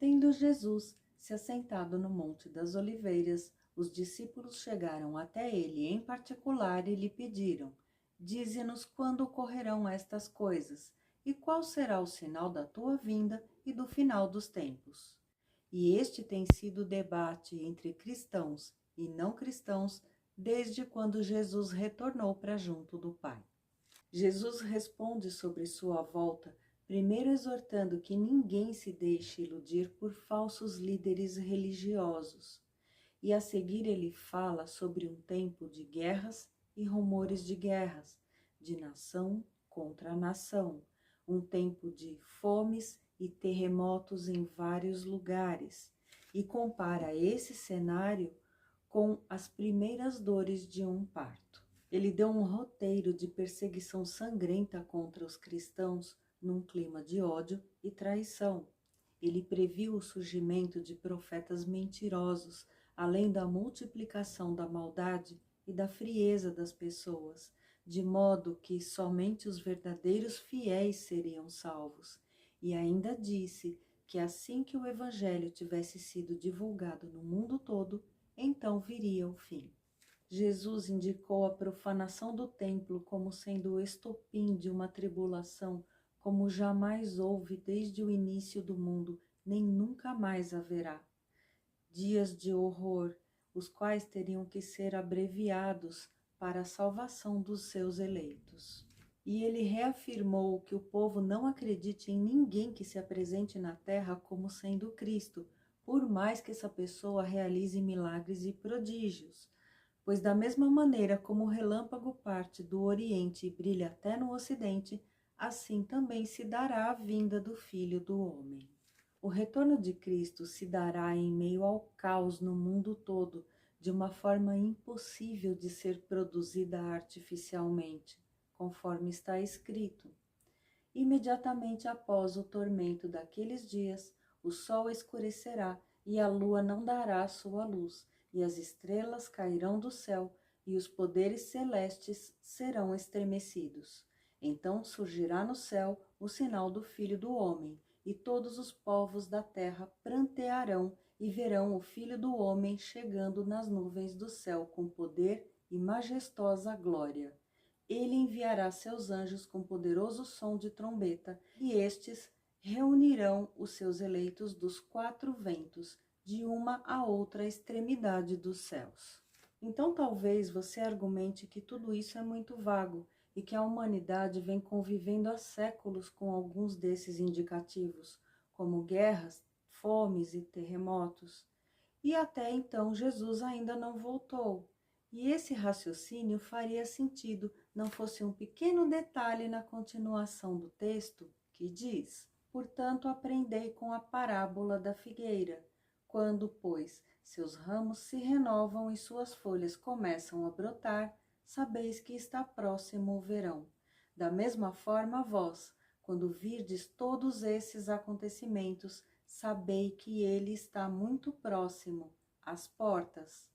Tendo Jesus se assentado no Monte das Oliveiras, os discípulos chegaram até ele em particular e lhe pediram: Dize-nos quando ocorrerão estas coisas, e qual será o sinal da tua vinda e do final dos tempos. E este tem sido o debate entre cristãos e não cristãos desde quando Jesus retornou para junto do Pai. Jesus responde sobre sua volta, primeiro exortando que ninguém se deixe iludir por falsos líderes religiosos. E a seguir ele fala sobre um tempo de guerras e rumores de guerras, de nação contra nação, um tempo de fomes e terremotos em vários lugares, e compara esse cenário com as primeiras dores de um parto. Ele deu um roteiro de perseguição sangrenta contra os cristãos num clima de ódio e traição. Ele previu o surgimento de profetas mentirosos, além da multiplicação da maldade e da frieza das pessoas, de modo que somente os verdadeiros fiéis seriam salvos. E ainda disse que assim que o evangelho tivesse sido divulgado no mundo todo, então viria o fim. Jesus indicou a profanação do templo como sendo o estopim de uma tribulação como jamais houve desde o início do mundo, nem nunca mais haverá. Dias de horror, os quais teriam que ser abreviados para a salvação dos seus eleitos. E ele reafirmou que o povo não acredite em ninguém que se apresente na terra como sendo Cristo, por mais que essa pessoa realize milagres e prodígios. Pois da mesma maneira como o relâmpago parte do Oriente e brilha até no Ocidente, assim também se dará a vinda do Filho do Homem. O retorno de Cristo se dará em meio ao caos no mundo todo, de uma forma impossível de ser produzida artificialmente, conforme está escrito. Imediatamente após o tormento daqueles dias, o sol escurecerá e a lua não dará sua luz, e as estrelas cairão do céu, e os poderes celestes serão estremecidos. Então surgirá no céu o sinal do Filho do Homem, e todos os povos da terra prantearão e verão o Filho do Homem chegando nas nuvens do céu com poder e majestosa glória. Ele enviará seus anjos com poderoso som de trombeta, e estes reunirão os seus eleitos dos quatro ventos, de uma a outra extremidade dos céus. Então talvez você argumente que tudo isso é muito vago e que a humanidade vem convivendo há séculos com alguns desses indicativos, como guerras, fomes e terremotos. E até então Jesus ainda não voltou. E esse raciocínio faria sentido, não fosse um pequeno detalhe na continuação do texto que diz: Portanto, aprendei com a parábola da figueira. Quando, pois, seus ramos se renovam e suas folhas começam a brotar, sabeis que está próximo o verão. Da mesma forma, vós, quando virdes todos esses acontecimentos, sabei que ele está muito próximo, às portas.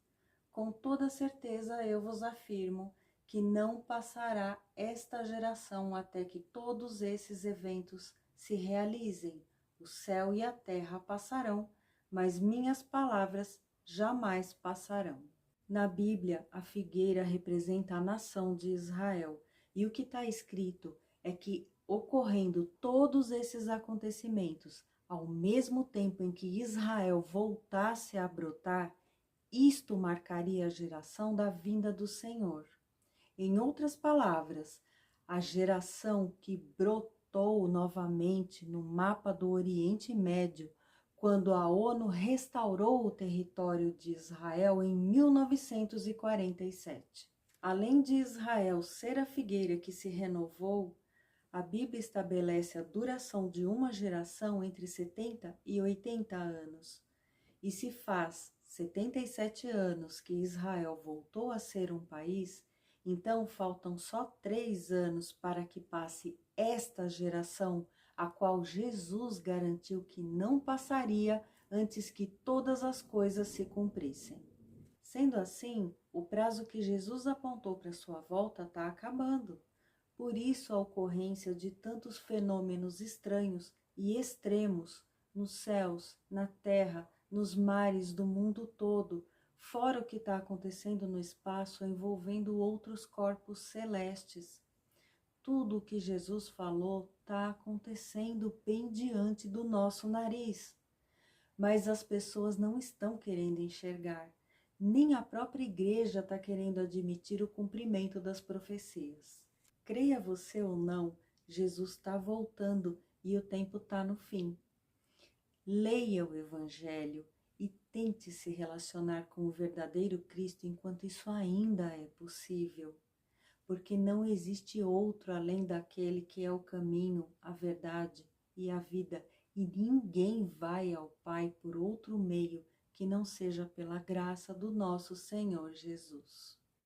Com toda certeza eu vos afirmo que não passará esta geração até que todos esses eventos se realizem. O céu e a terra passarão, mas minhas palavras jamais passarão. Na Bíblia, a figueira representa a nação de Israel, e o que está escrito é que, ocorrendo todos esses acontecimentos, ao mesmo tempo em que Israel voltasse a brotar, isto marcaria a geração da vinda do Senhor. Em outras palavras, a geração que brotou novamente no mapa do Oriente Médio, quando a ONU restaurou o território de Israel em 1947. Além de Israel ser a figueira que se renovou, a Bíblia estabelece a duração de uma geração entre 70 e 80 anos. E se faz 77 anos que Israel voltou a ser um país, então faltam só 3 anos para que passe esta geração, a qual Jesus garantiu que não passaria antes que todas as coisas se cumprissem. Sendo assim, o prazo que Jesus apontou para sua volta está acabando. Por isso a ocorrência de tantos fenômenos estranhos e extremos, nos céus, na terra, nos mares do mundo todo, fora o que está acontecendo no espaço envolvendo outros corpos celestes. Tudo o que Jesus falou está acontecendo bem diante do nosso nariz. Mas as pessoas não estão querendo enxergar, nem a própria igreja está querendo admitir o cumprimento das profecias. Creia você ou não, Jesus está voltando e o tempo está no fim. Leia o Evangelho e tente se relacionar com o verdadeiro Cristo enquanto isso ainda é possível, porque não existe outro além daquele que é o caminho, a verdade e a vida, e ninguém vai ao Pai por outro meio que não seja pela graça do nosso Senhor Jesus.